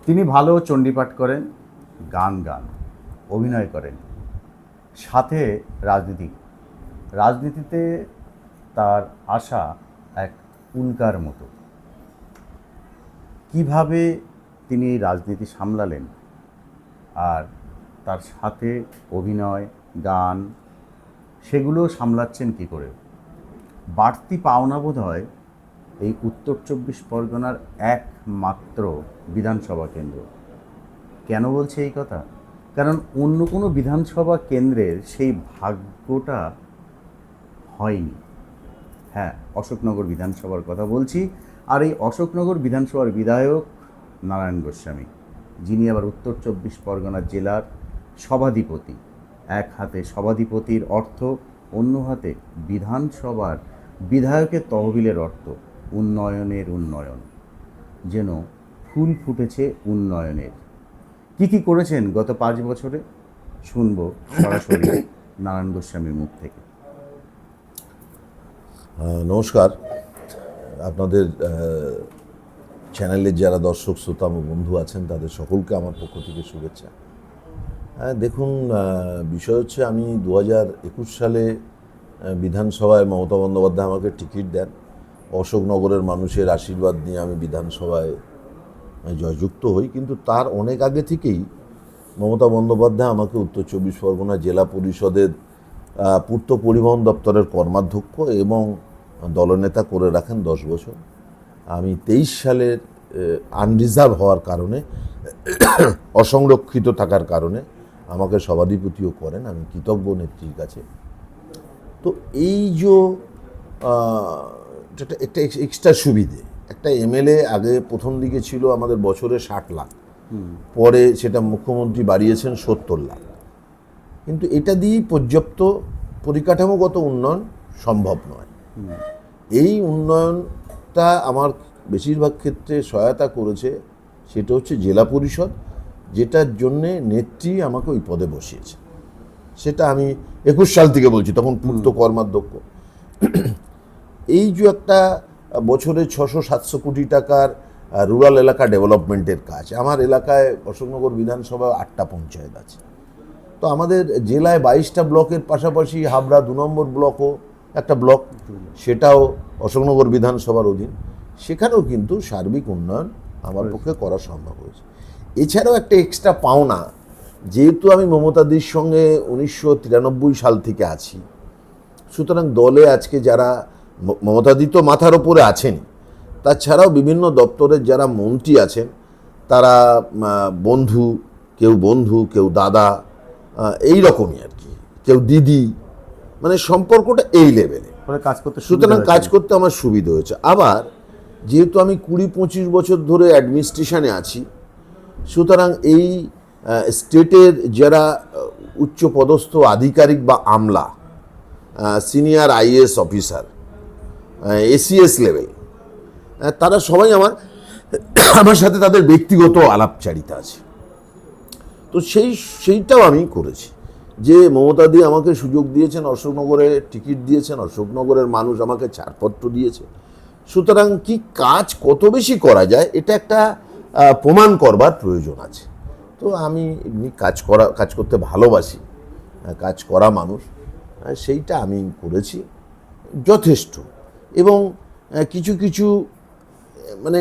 তিনি ভালো চণ্ডীপাঠ করেন, গান গান, অভিনয় করেন, সাথে রাজনীতিতে তার আসা এক উল্কার মতো। কিভাবে তিনি এই রাজনীতি সামলালেন আর তার সাথে অভিনয়, গান সেগুলো সামলাচ্ছেন কী করে? বাড়তি পাওনা বোধ হয় এই উত্তর ২৪ পরগনার একমাত্র বিধানসভা কেন্দ্র। কেন বলছে এই কথা? কারণ অন্য কোনো বিধানসভা কেন্দ্রের সেই ভাগ্যটা হয়নি। হ্যাঁ, অশোকনগর বিধানসভার কথা বলছি। আর এই অশোকনগর বিধানসভার বিধায়ক নারায়ণ গোস্বামী, যিনি আবার উত্তর ২৪ পরগনা জেলার সভাধিপতি। এক হাতে সভাধিপতির অর্থ, অন্য হাতে বিধানসভার বিধায়কের তহবিলের অর্থ। উন্নয়নের উন্নয়ন, যেন ফুল ফুটেছে উন্নয়নের। কি করেছেন গত ৫ বছরে শুনব সরাসরি নারায়ণ গোস্বামীর মুখ থেকে। নমস্কার, আপনাদের চ্যানেলের যারা দর্শক শ্রোতা বন্ধু আছেন তাদের সকলকে আমার পক্ষ থেকে শুভেচ্ছা। দেখুন, বিষয় হচ্ছে আমি ২০২১ সালে বিধানসভায় মমতা বন্দ্যোপাধ্যায় আমাকে টিকিট দেন। অশোকনগরের মানুষের আশীর্বাদ নিয়ে আমি বিধানসভায় জয়যুক্ত হই, কিন্তু তার অনেক আগে থেকেই মমতা বন্দ্যোপাধ্যায় আমাকে উত্তর ২৪ পরগনা জেলা পরিষদের পূর্ত পরিবহন দপ্তরের কর্মাধ্যক্ষ এবং দলনেতা করে রাখেন ১০ বছর। আমি ২৩ সালের আনরিজার্ভ হওয়ার কারণে, অসংরক্ষিত থাকার কারণে আমাকে সভাধিপতিও করেন। আমি কৃতজ্ঞ নেত্রীর কাছে। তো এই যে একটা এক্সট্রা সুবিধে, একটা এমএলএ আগে প্রথম দিকে ছিল আমাদের বছরে ৬০ লাখ, পরে সেটা মুখ্যমন্ত্রী বাড়িয়েছেন ৭০ লাখ। কিন্তু এটা দিয়েই পর্যাপ্ত পরিকাঠামোগত উন্নয়ন সম্ভব নয়। এই উন্নয়নটা আমার বেশিরভাগ ক্ষেত্রে সহায়তা করেছে সেটা হচ্ছে জেলা পরিষদ, যেটার জন্যে নেত্রী আমাকে ওই পদে বসিয়েছে। সেটা আমি ২১ সাল থেকে বলছি, তখন পূর্ত কর্মাধ্যক্ষ। এই যে একটা বছরে ৬০০-৭০০ কোটি টাকার রুরাল এলাকা ডেভেলপমেন্টের কাজ, আমার এলাকায় অশোকনগর বিধানসভা ৮টা পঞ্চায়েত আছে। তো আমাদের জেলায় ২২টা ব্লকের পাশাপাশি হাবড়া ২ নম্বর ব্লকও একটা ব্লক, সেটাও অশোকনগর বিধানসভার অধীন। সেখানেও কিন্তু সার্বিক উন্নয়ন আমার পক্ষে করা সম্ভব হয়েছে। এছাড়াও একটা এক্সট্রা পাওনা, যেহেতু আমি মমতাদির সঙ্গে ১৯৯৩ সাল থেকে আছি, সুতরাং দলে আজকে যারা মমতাদি তো মাথার ওপরে আছেন, তাছাড়াও বিভিন্ন দপ্তরের যারা মন্ত্রী আছেন তারা বন্ধু, কেউ দাদা, এই রকমই আর কি, কেউ দিদি, মানে সম্পর্কটা এই লেভেলে কাজ করতে, সুতরাং কাজ করতে আমার সুবিধা হয়েছে। আবার যেহেতু আমি ২০-২৫ বছর ধরে অ্যাডমিনিস্ট্রেশনে আছি, সুতরাং এই স্টেটের যারা উচ্চপদস্থ আধিকারিক বা আমলা, senior IAS officer, ACS level, তারা সবাই আমার সাথে তাদের ব্যক্তিগত আলাপচারিতা আছে। তো সেইটাও আমি করেছি যে মমতাদি আমাকে সুযোগ দিয়েছেন, অশোকনগরে টিকিট দিয়েছেন, অশোকনগরের মানুষ আমাকে ছাড়পত্র দিয়েছে। সুতরাং কি কাজ কত বেশি করা যায় এটা একটা প্রমাণ করবার প্রয়োজন আছে। তো আমি এমনি কাজ করতে ভালোবাসি, কাজ করা মানুষ, সেইটা আমি করেছি যথেষ্ট। এবং কিছু মানে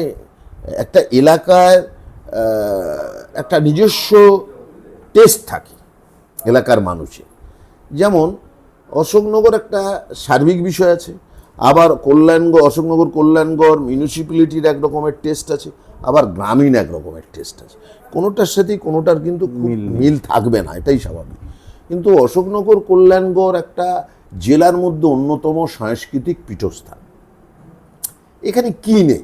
একটা এলাকায় একটা নিজস্ব টেস্ট থাকে এলাকার মানুষের। যেমন অশোকনগর একটা সার্বিক বিষয় আছে, আবার অশোকনগর কল্যাণগড় মিউনিসিপ্যালিটির এক রকমের টেস্ট আছে, আবার গ্রামীণ এক রকমের টেস্ট আছে। কোনোটার সাথেই কোনোটার কিন্তু মিল থাকবে না, এটাই স্বাভাবিক। কিন্তু অশোকনগর কল্যাণগড় একটা জেলার মধ্যে অন্যতম সাংস্কৃতিক পীঠস্থান। এখানে কি নেই?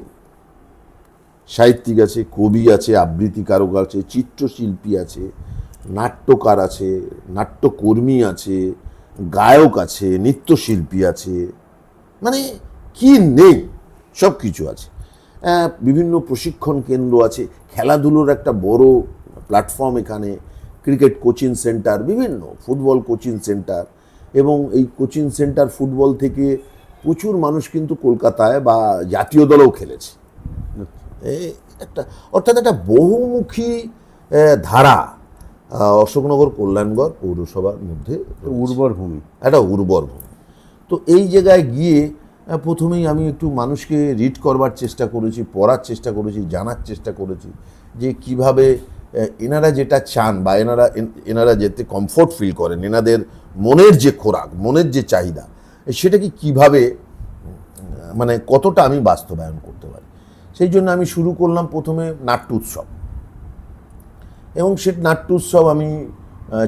সাহিত্যিক আছে, কবি আছে, আবৃত্তিকারক আছে, চিত্রশিল্পী আছে, নাট্যকার আছে, নাট্যকর্মী আছে, গায়ক আছে, নৃত্যশিল্পী আছে, মানে কি নেই? সব কিছু আছে। বিভিন্ন প্রশিক্ষণ কেন্দ্র আছে, খেলাধুলোর একটা বড় প্ল্যাটফর্ম এখানে, ক্রিকেট কোচিং সেন্টার, বিভিন্ন ফুটবল কোচিং সেন্টার। এবং এই কোচিং সেন্টার ফুটবল থেকে প্রচুর মানুষ কিন্তু কলকাতায় বা জাতীয় দলেও খেলেছে। একটা অর্থাৎ একটা বহুমুখী ধারা অশোকনগর কল্যাণগড় পৌরসভার মধ্যে উর্বর ভূমি। একটা উর্বর ভূমি। তো এই জায়গায় গিয়ে প্রথমেই আমি একটু মানুষকে রিড করবার চেষ্টা করেছি, পড়ার চেষ্টা করেছি, জানার চেষ্টা করেছি যে কিভাবে এনারা যেটা চান বা এনারা যেতে কমফোর্ট ফিল করেন, এনাদের মনের যে খোরাক, মনের যে চাহিদা, সেটাকে কিভাবে মানে কতটা আমি বাস্তবায়ন করতে পারি। সেই জন্য আমি শুরু করলাম প্রথমে নাট্য উৎসব, এবং সে নাট্য উৎসব আমি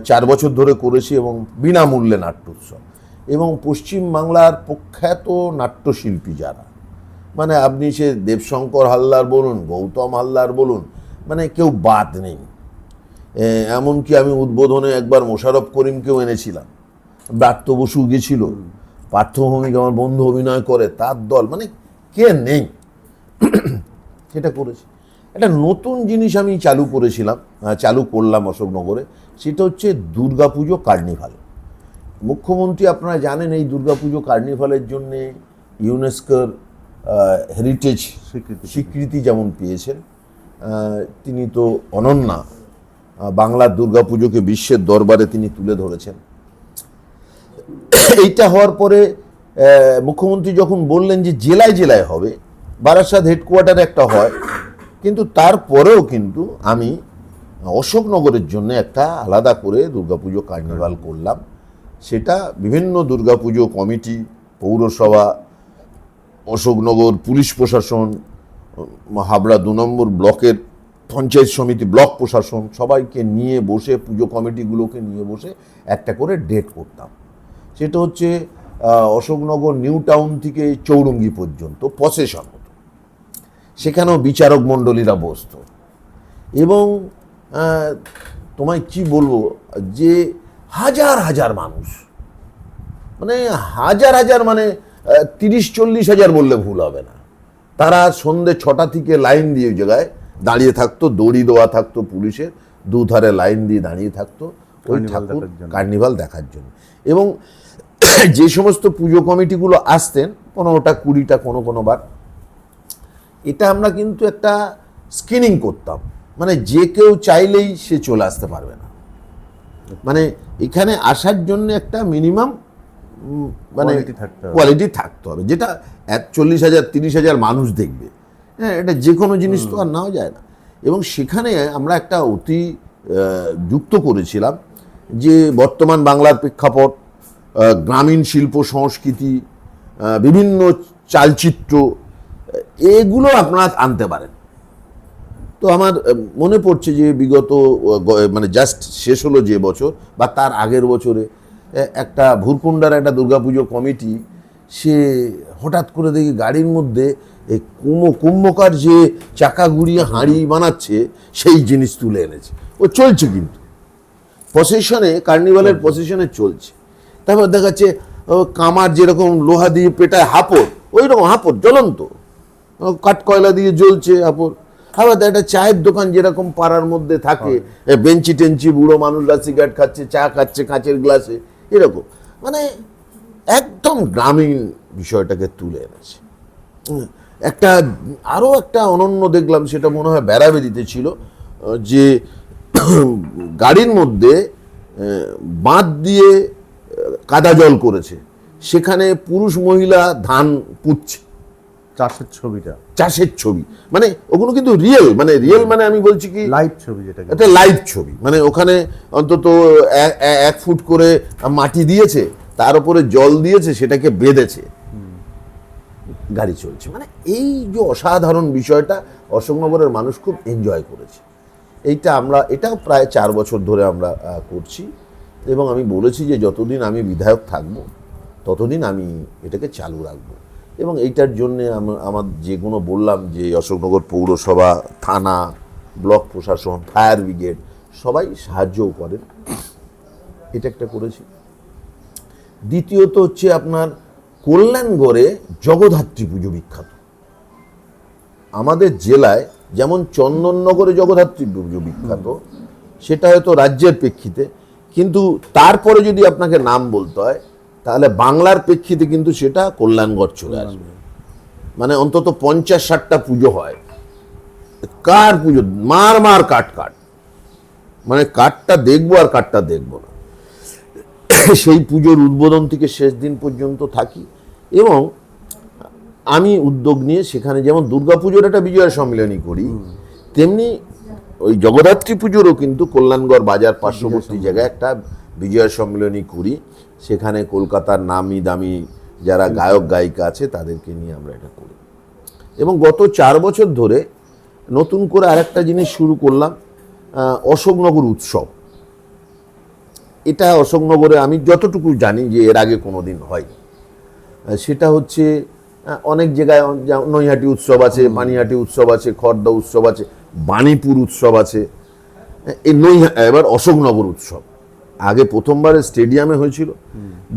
4 বছর ধরে করেছি, এবং বিনামূল্যে নাট্য উৎসব। এবং পশ্চিমবাংলার প্রখ্যাত নাট্যশিল্পী যারা, মানে আপনি সে দেবশঙ্কর হালদার বলুন, গৌতম হালদার বলুন, মানে কেউ বাদ নেই। এমনকি আমি উদ্বোধনে একবার মোশাররফ করিমকেও এনেছিলাম, ব্রাত্য বসু গেছিল, পার্থভৌমিক আমার বন্ধু অভিনয় করে, তার দল, মানে কে নেই। সেটা করেছি। একটা নতুন জিনিস আমি চালু করলাম অশোকনগরে, সেটা হচ্ছে দুর্গাপুজো কার্নিভাল। মুখ্যমন্ত্রী আপনারা জানেন এই দুর্গাপুজো কার্নিভালের জন্যে ইউনেস্কোর হেরিটেজ স্বীকৃতি যেমন পেয়েছেন, তিনি তো অনন্যা, বাংলার দুর্গাপুজোকে বিশ্বের দরবারে তিনি তুলে ধরেছেন। এইটা হওয়ার পরে মুখ্যমন্ত্রী যখন বললেন যে জেলায় জেলায় হবে, বারাসাত হেডকোয়ার্টারে একটা হয়, কিন্তু তারপরেও কিন্তু আমি অশোকনগরের জন্য একটা আলাদা করে দুর্গাপুজো কার্নিভাল করলাম। সেটা বিভিন্ন দুর্গাপুজো কমিটি, পৌরসভা, অশোকনগর পুলিশ প্রশাসন, হাবড়া 2 নম্বর ব্লকের পঞ্চায়েত সমিতি, ব্লক প্রশাসন, সবাইকে নিয়ে বসে, পুজো কমিটিগুলোকে নিয়ে বসে একটা করে ডেট করতাম। সেটা হচ্ছে অশোকনগর নিউ টাউন থেকে চৌরঙ্গি পর্যন্ত প্রসেশন হতো, সেখানেও বিচারক মণ্ডলীরা বসত। এবং তোমায় কি বলবো যে হাজার হাজার মানুষ, মানে হাজার হাজার, মানে 30-40 হাজার বললে ভুল হবে না, তারা সন্ধ্যে 6টা থেকে লাইন দিয়ে ওই জায়গায় দাঁড়িয়ে থাকতো, দড়ি দেওয়া থাকতো পুলিশের, দুধারে লাইন দিয়ে দাঁড়িয়ে থাকতো ওই ঠাকুর কার্নিভাল দেখার জন্য। এবং যে সমস্ত পুজো কমিটিগুলো আসতেন, 15টা 20টা কোনো বার, এটা আমরা কিন্তু একটা স্ক্রিনিং করতাম, মানে যে কেউ চাইলেই সে চলে আসতে পারবে না, মানে এখানে আসার জন্য একটা মিনিমাম মানে কোয়ালিটি থাকতে হবে, যেটা 40,000 30,000 মানুষ দেখবে। হ্যাঁ, এটা যে কোনো জিনিস তো আর নেওয়া যায় না। এবং সেখানে আমরা একটা অতি যুক্ত করেছিলাম যে বর্তমান বাংলার প্রেক্ষাপট, গ্রামীণ শিল্প সংস্কৃতি, বিভিন্ন চালচিত্র, এগুলো আপনারা আনতে পারেন। তো আমার মনে পড়ছে যে বিগত মানে জাস্ট শেষ হলো যে বছর বা তার আগের বছরে একটা ভুরকুন্ডার একটা দুর্গাপুজো কমিটি, সে হঠাৎ করে দেখি গাড়ির মধ্যে এই কুম্ভকার যে চাকা ঘুরিয়ে হাঁড়ি বানাচ্ছে সেই জিনিস তুলে এনেছে। ও চলছে কিন্তু প্রসেশনে, কার্নিভালের প্রসেশনে চলছে। তারপর দেখাচ্ছে কামার যেরকম লোহা দিয়ে পেটায় হাঁপড়, ওই রকম হাঁপড় জ্বলন্ত কাঠ কয়লা দিয়ে জ্বলছে হাঁপড়। আবার একটা চায়ের দোকান যেরকম পাড়ার মধ্যে থাকে, বেঞ্চি টেঞ্চি, বুড়ো মানুষরা সিগারেট খাচ্ছে, চা খাচ্ছে কাঁচের গ্লাসে, এরকম, মানে একদম গ্রামীণ বিষয়টাকে তুলে এনেছে। একটা আরও একটা অনন্য দেখলাম, সেটা মনে হয় বেড়াবেড়িতে ছিল, যে গাড়ির মধ্যে বাঁধ দিয়ে কাদা জল করেছে, সেখানে পুরুষ মহিলা ধান পুঁতছে, চাষের ছবি, মানে ওগুলো কিন্তু রিয়েল, মানে আমি বলছি কি লাইভ ছবি, যেটা একটা লাইভ ছবি, মানে ওখানে অন্তত 1 ফুট করে মাটি দিয়েছে, তার উপরে জল দিয়েছে, সেটাকে বেঁধেছে, গাড়ি চলছে। মানে এই যে অসাধারণ বিষয়টা অশোকনগরের মানুষ খুব এনজয় করেছে। এটাও প্রায় 4 বছর ধরে আমরা করছি, এবং আমি বলেছি যে যতদিন আমি বিধায়ক থাকব ততদিন আমি এটাকে চালু রাখবো। এবং এইটার জন্যে আমার যেগুলো বললাম, যে অশোকনগর পৌরসভা, থানা, ব্লক প্রশাসন, ফায়ার ব্রিগেড সবাই সাহায্যও করেন, এটা একটা করেছি। দ্বিতীয়ত হচ্ছে আপনার কল্যাণগড়ে জগদ্ধাত্রী পুজো বিখ্যাত। আমাদের জেলায় যেমন চন্দননগরে জগদ্ধাত্রী পুজো বিখ্যাত, সেটা হয়তো রাজ্যের প্রেক্ষিতে, কিন্তু তারপরে যদি আপনাকে নাম বলতে হয় তাহলে বাংলার প্রেক্ষিতে কিন্তু সেটা কল্যাণগড় চলে আসবে। মানে অন্তত 50-60টা পুজো হয়, কার পুজো, মার মার কাট কাট, মানে কাঠটা দেখবো আর কাঠটা দেখবো না। সেই পুজোর উদ্বোধন থেকে শেষ দিন পর্যন্ত থাকি। এবং আমি উদ্যোগ নিয়ে সেখানে যেমন দুর্গাপুজোর একটা বিজয়া সম্মিলনী করি, তেমনি ওই জগদ্ধাত্রী পুজোরও কিন্তু কল্যাণগড় বাজার পার্শ্ববর্তী জায়গায় একটা বিজয়া সম্মিলনী করি। সেখানে কলকাতার নামি দামি যারা গায়ক গায়িকা আছে তাদেরকে নিয়ে আমরা এটা করি। এবং গত 4 বছর ধরে নতুন করে আরেকটা জিনিস শুরু করলাম, অশোকনগর উৎসব। এটা অশোকনগরে আমি যতটুকু জানি যে এর আগে কোনো দিন হয়নি। সেটা হচ্ছে অনেক জায়গায়, নৈহাটি উৎসব আছে, পানিহাটি উৎসব আছে, খড়দা উৎসব আছে, বাণীপুর উৎসব আছে, এই এবার অশোকনগর উৎসব। আগে প্রথমবার স্টেডিয়ামে হয়েছিল,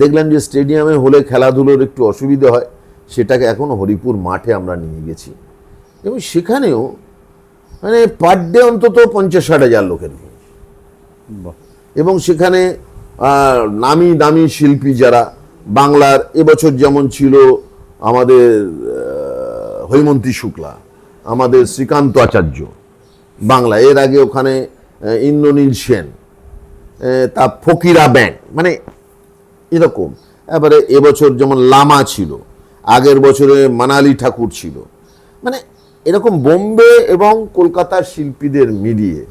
দেখলাম যে স্টেডিয়ামে হলে খেলাধুলোর একটু অসুবিধা হয়, সেটাকে এখন হরিপুর মাঠে আমরা নিয়ে গেছি। এবং সেখানেও মানে পার ডে অন্তত 50-60 হাজার লোকের ভিড়। এবং সেখানে নামি দামি শিল্পী যারা বাংলার, এবছর যেমন ছিল আমাদের হৈমন্তী শুক্লা, আমাদের শ্রীকান্ত আচার্য বাংলা, এর আগে ওখানে ইন্দ্রনীল সেন, তা ফকিরা ব্যান্ড, মানে এরকম। এবারে এবছর যেমন লামা ছিল, আগের বছরে মানালি ঠাকুর ছিল, মানে এরকম বোম্বে এবং কলকাতার শিল্পীদের মিলিয়ে।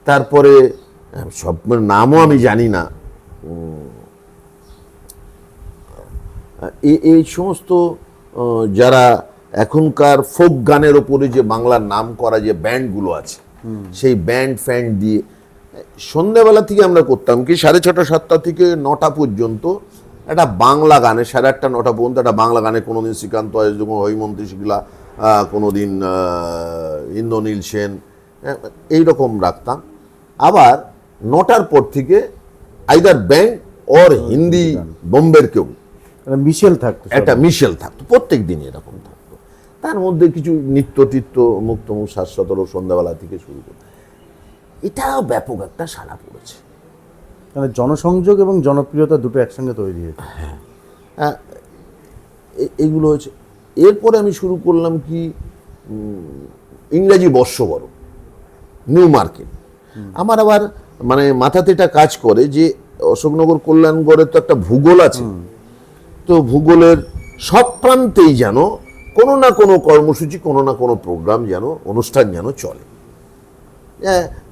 তারপরে সব নামও আমি জানি না, এই সমস্ত যারা এখনকার ফোক গানের ওপরে যে বাংলার নাম করা যে ব্যান্ডগুলো আছে, সেই ব্যান্ড ফ্যান্ড দিয়ে সন্ধ্যাবেলা থেকে আমরা করতাম কি 6:30 7টা থেকে 9টা পর্যন্ত একটা বাংলা গানে, 8:30 9টা পর্যন্ত একটা বাংলা গানে, কোনোদিন শ্রীকান্ত হৈমন্তী শুক্লা, কোনোদিন ইন্দ্রনীল সেন, এইরকম রাখতাম। আবার 9টার পর থেকে আইদার ব্যান্ড ওর হিন্দি বোম্বের কেউ মিশেল থাকতো, একটা মিশেল থাকতো, প্রত্যেক দিন এরকম থাকতো। তার মধ্যে কিছু নিত্য টিত্য মুক্তমুখ শাশ্বতর সন্ধ্যাবেলা থেকে শুরু করতো। এটাও ব্যাপক একটা সাড়া পড়েছে। মানে জনসংযোগ এবং জনপ্রিয়তা দুটো একসঙ্গে তৈরি হয়েছে। হ্যাঁ, এইগুলো হয়েছে। এরপরে আমি শুরু করলাম কি ইংরাজি বর্ষবরণ, নিউ মার্কেট। আমার আবার মানে মাথাতে এটা কাজ করে যে অশোকনগর কল্যাণগড়ের তো একটা ভূগোল আছে, তো ভূগোলের সব প্রান্তেই যেন কোনো না কোনো কর্মসূচি, কোনো না কোনো প্রোগ্রাম যেন, অনুষ্ঠান যেন চলে।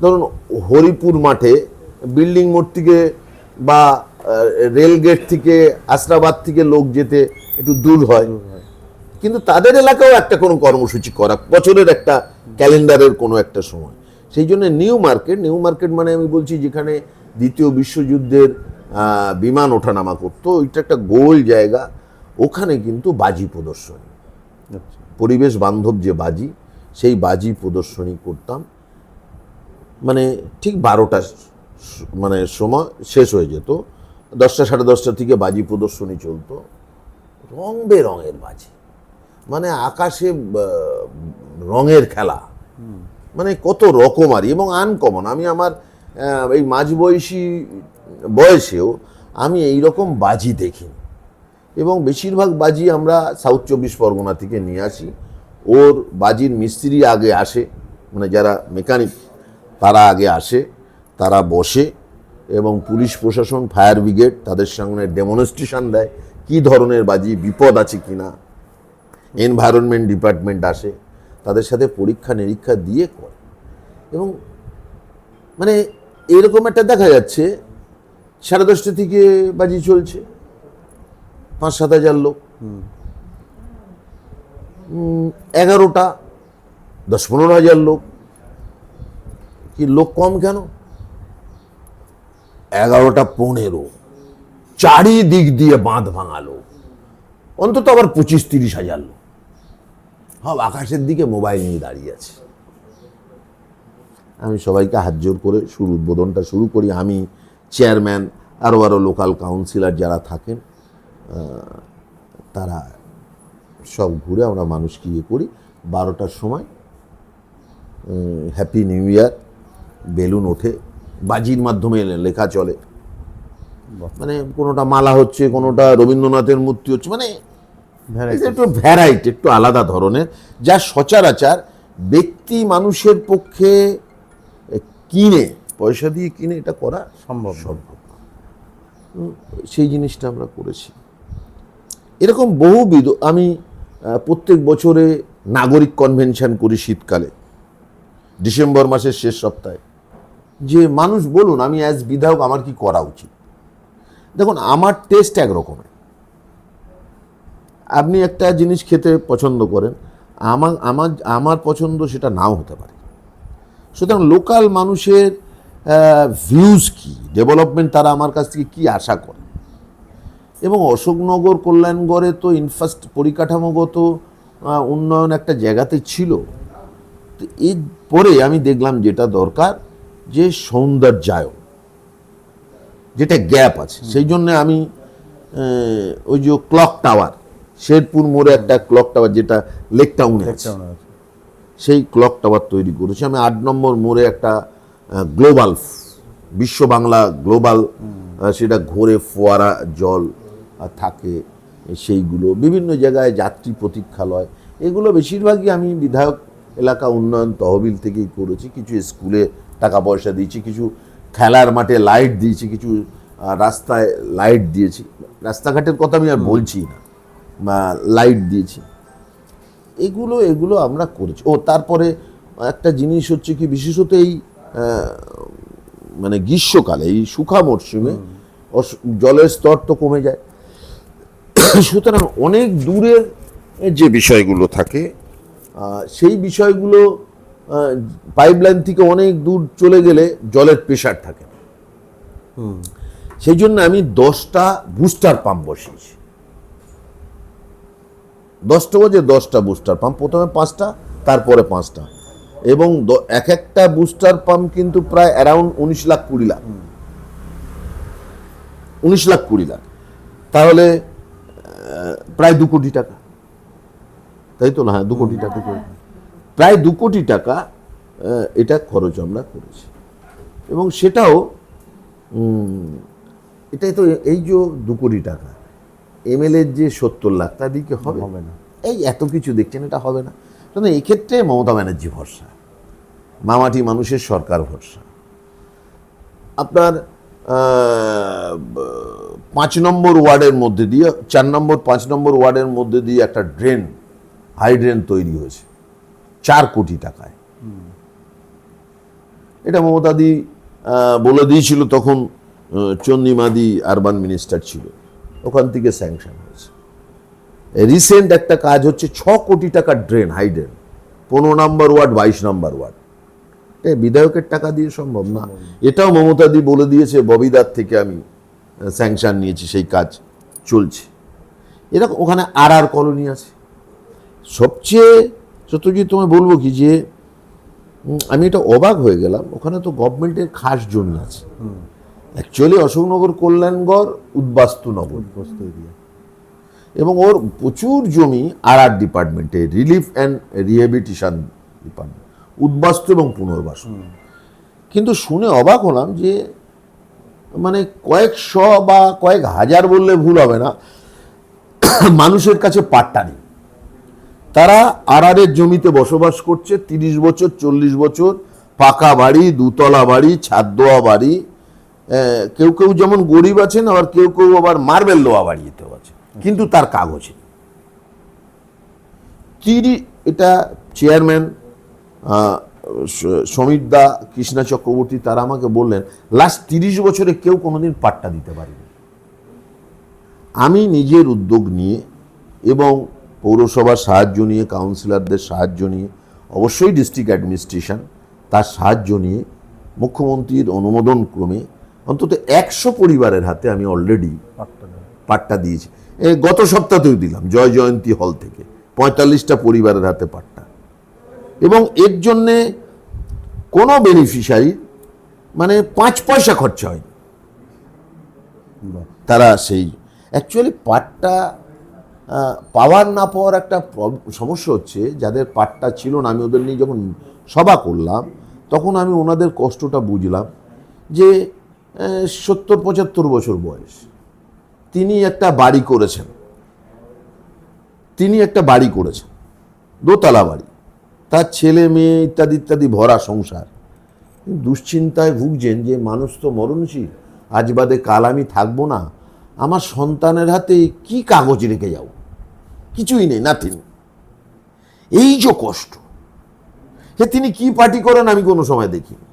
ধরুন হরিপুর মাঠে বিল্ডিং মোড় থেকে বা রেলগেট থেকে আশরাবাদ থেকে লোক যেতে একটু দূর হয়, কিন্তু তাদের এলাকাও একটা কোনো কর্মসূচি করা, বছরের একটা ক্যালেন্ডারের কোনো একটা সময়। সেই জন্য নিউ মার্কেট মানে আমি বলছি যেখানে দ্বিতীয় বিশ্বযুদ্ধের বিমান ওঠানামা করতো, ওইটা একটা গোল জায়গা। ওখানে কিন্তু বাজি প্রদর্শনী, পরিবেশ বান্ধব যে বাজি, সেই বাজি প্রদর্শনী করতাম। মানে ঠিক 12টা মানে সময় শেষ হয়ে যেত, 10টা 10:30 থেকে বাজি প্রদর্শনী চলতো। রং বেরঙের বাজি, মানে আকাশে রঙের খেলা, মানে কত রকমারি এবং আনকমন। আমি আমার এই মাঝবয়সী বয়সেও আমি এই রকম বাজি দেখিনি। এবং বেশিরভাগ বাজি আমরা সাউথ 24 পরগনা থেকে নিয়ে আসি। ওর বাজির মিস্ত্রি আগে আসে, মানে যারা মেকানিক তারা আগে আসে, তারা বসে, এবং পুলিশ প্রশাসন, ফায়ার ব্রিগেড তাদের সামনে ডেমনস্ট্রেশন দেয় কী ধরনের বাজি, বিপদ আছে কিনা। এনভায়রনমেন্ট ডিপার্টমেন্ট আসে, তাদের সাথে পরীক্ষা নিরীক্ষা দিয়ে করে। এবং মানে এরকম একটা দেখা যাচ্ছে 10:30 থেকে বাজি চলছে, 5-7 হাজার লোক, 11টা 10-15 হাজার লোক। কি লোক কম কেন? 11টা 15, চারিদিক দিয়ে বাঁধ ভাঙালো, অন্তত আবার 25-30 হাজার লোক সব আকাশের দিকে মোবাইল নিয়ে দাঁড়িয়ে আছে। আমি সবাইকে হাত জোর করে উদ্বোধনটা শুরু করি। আমি, চেয়ারম্যান, আরও লোকাল কাউন্সিলর যারা থাকেন, তারা সব ঘুরে আমরা মানুষকে ইয়ে করি। 12টার সময় হ্যাপি নিউ ইয়ার বেলুন ওঠে, বাজির মাধ্যমে লেখা চলে, মানে কোনোটা মালা হচ্ছে, কোনোটা রবীন্দ্রনাথের মূর্তি হচ্ছে, মানে একটু ভ্যারাইটি, একটু আলাদা ধরনের, যা সচরাচর ব্যক্তি মানুষের পক্ষে কিনে, পয়সা দিয়ে কিনে এটা করা সম্ভব। সেই জিনিসটা আমরা করেছি। এরকম বহুবিধ, আমি প্রত্যেক বছরে নাগরিক কনভেনশন করি শীতকালে, ডিসেম্বর মাসের শেষ সপ্তাহে, যে মানুষ বলুন আমি অ্যাজ বিধায়ক আমার কি করা উচিত। দেখুন, আমার টেস্ট একরকমের, আপনি একটা জিনিস খেতে পছন্দ করেন, আমার পছন্দ সেটা নাও হতে পারে। সুতরাং লোকাল মানুষের ভিউজ কি, ডেভেলপমেন্ট, তারা আমার কাছ থেকে কি আশা করে। এবং অশোকনগর কল্যাণগড়ে তো পরিকাঠামোগত উন্নয়ন একটা জায়গাতে ছিল। তো এরপরে আমি দেখলাম যেটা দরকার, যে সৌন্দর্যায়ন, যেটা গ্যাপ আছে। সেই জন্য আমি ওই যে ক্লক টাওয়ার, শেরপুর মোড়ে একটা ক্লক টাওয়ার যেটা লেক টাউনে আছে, সেই ক্লক টাওয়ার তৈরি করেছি। আমি 8 নম্বর মোড়ে একটা গ্লোবাল, বিশ্ব বাংলা গ্লোবাল, সেটা ঘোরে ফোয়ারা জল থাকে, সেইগুলো বিভিন্ন জায়গায় যাত্রী প্রতীক্ষালয়, এগুলো বেশিরভাগই আমি বিধায়ক এলাকা উন্নয়ন তহবিল থেকেই করেছি। কিছু স্কুলে টাকা পয়সা দিয়েছি, কিছু খেলার মাঠে লাইট দিয়েছি, কিছু রাস্তায় লাইট দিয়েছি, রাস্তাঘাটের কথা আমি আর বলছি না, বা লাইট দিয়েছি। এগুলো আমরা করেছি। তারপরে একটা জিনিস হচ্ছে কি, বিশেষত এই মানে গ্রীষ্মকালে, এই শুখা মরশুমে জলের স্তর তো কমে যায়। সুতরাং অনেক দূরের যে বিষয়গুলো থাকে, সেই বিষয়গুলো পাইপলাইন থেকে অনেক দূর চলে গেলে জলের প্রেশার থাকে। সেই জন্য আমি 10টা বুস্টার পাম্প বসিয়েছি। 10টা বাজে 10টা বুস্টার পাম্প, প্রথমে 5টা, তারপরে 5টা, এবং এক একটা বুস্টার পাম্প কিন্তু প্রায় অ্যারাউন্ড 19,20,00,000 19,20,00,000, তাহলে প্রায় 2 কোটি টাকা, তাই তো না? হ্যাঁ, 2 কোটি টাকা, প্রায় 2 কোটি টাকা এটা খরচ আমরা করেছি। এবং সেটাও এটাই তো, এই যে 2 কোটি টাকা, এমএলএ যে 70 লাখ, তার দিকে হবে না। এই এত কিছু দেখছেন, এটা হবে না। কারণ এই ক্ষেত্রে মমতা ব্যানার্জি ভরসা, মামাটি মানুষের সরকার ভরসা। আপনার 5 নম্বর ওয়ার্ডের মধ্যে দিয়ে, 4 নম্বর 5 নম্বর ওয়ার্ডের মধ্যে দিয়ে একটা ড্রেন, হাই ড্রেন তৈরি হয়েছে 4 কোটি টাকায়। এটা মমতাদি বলে দিয়েছিল তখন, চন্দ্রিমাদি আরবান মিনিস্টার ছিল, ওখান থেকে স্যাংশন হয়েছে। রিসেন্ট একটা কাজ হচ্ছে 6 কোটি টাকার ড্রেন, হাই ড্রেন, 15 নম্বর ওয়ার্ড, 22 নম্বর ওয়ার্ড। বিধায়কের টাকা দিয়ে সম্ভব না। এটাও মমতাদি বলে দিয়েছে, ববিদার থেকে আমি স্যাংশন নিয়েছি, সেই কাজ চলছে। এরকম ওখানে আর কলোনি আছে। সবচেয়ে সত্যজিৎ তোমায় বলবো কি, যে আমি এটা অবাক হয়ে গেলাম, ওখানে তো গভর্নমেন্টের খাস জমি আছে। অ্যাকচুয়ালি অশোকনগর কল্যাণগড় উদ্বাস্তু নগর, এবং ওর প্রচুর জমি ডিপার্টমেন্টে, রিলিফ অ্যান্ড রিহ্যাবিলিটেশন ডিপার্টমেন্ট, উদ্বাস্তু এবং পুনর্বাসন। কিন্তু শুনে অবাক হলাম যে মানে কয়েকশো বা কয়েক হাজার বললে ভুল হবে না, মানুষের কাছে পাট্টা নেই। তারা আড়ারের জমিতে বসবাস করছে 30 বছর 40 বছর, পাকা বাড়ি, 2তলা বাড়ি, ছাদ দেওয়া বাড়ি, কেউ কেউ যেমন গরিব আছেন, আবার কেউ কেউ আবার মার্বেল দেওয়া বাড়িতেও আছে, কিন্তু তার কাগজ নেই। এটা চেয়ারম্যান সমীর দা, কৃষ্ণা চক্রবর্তী, তারা আমাকে বললেন লাস্ট 30 বছরে কেউ কোনোদিন পাট্টা দিতে পারেনি। আমি নিজের উদ্যোগ নিয়ে এবং পৌরসভার সাহায্য নিয়ে, কাউন্সিলরদের সাহায্য নিয়ে, অবশ্যই ডিস্ট্রিক্ট অ্যাডমিনিস্ট্রেশন তার সাহায্য নিয়ে, মুখ্যমন্ত্রীর অনুমোদন ক্রমে অন্তত 100 পরিবারের হাতে আমি অলরেডি পাট্টা দিয়েছি। গত সপ্তাহতেও দিলাম, জয় জয়ন্তী হল থেকে 45টা পরিবারের হাতে পাট্টা। এবং এর জন্যে কোনো বেনিফিশিয়ারি মানে 5 পয়সা খরচা হয়নি। তারা সেই অ্যাকচুয়ালি পাট্টা পাওয়ার না পাওয়ার একটা সমস্যা হচ্ছে, যাদের পাট্টা ছিল না, আমি ওদের নিয়ে যখন সভা করলাম তখন আমি ওনাদের কষ্টটা বুঝলাম। যে 70-75 বছর বয়স, তিনি একটা বাড়ি করেছেন, 2তলা বাড়ি, তার ছেলে মেয়ে ইত্যাদি ইত্যাদি ভরা সংসার, দুশ্চিন্তায় ভুগছেন যে মানুষ তো মরণশীল, আজ বাদে কাল আমি থাকবো না, আমার সন্তানের হাতে কি কাগজ রেখে যাও, কিছুই নেই, নাথিং। এই যে কষ্ট, তিনি কি পার্টি করেন আমি কোনো সময় দেখিনি।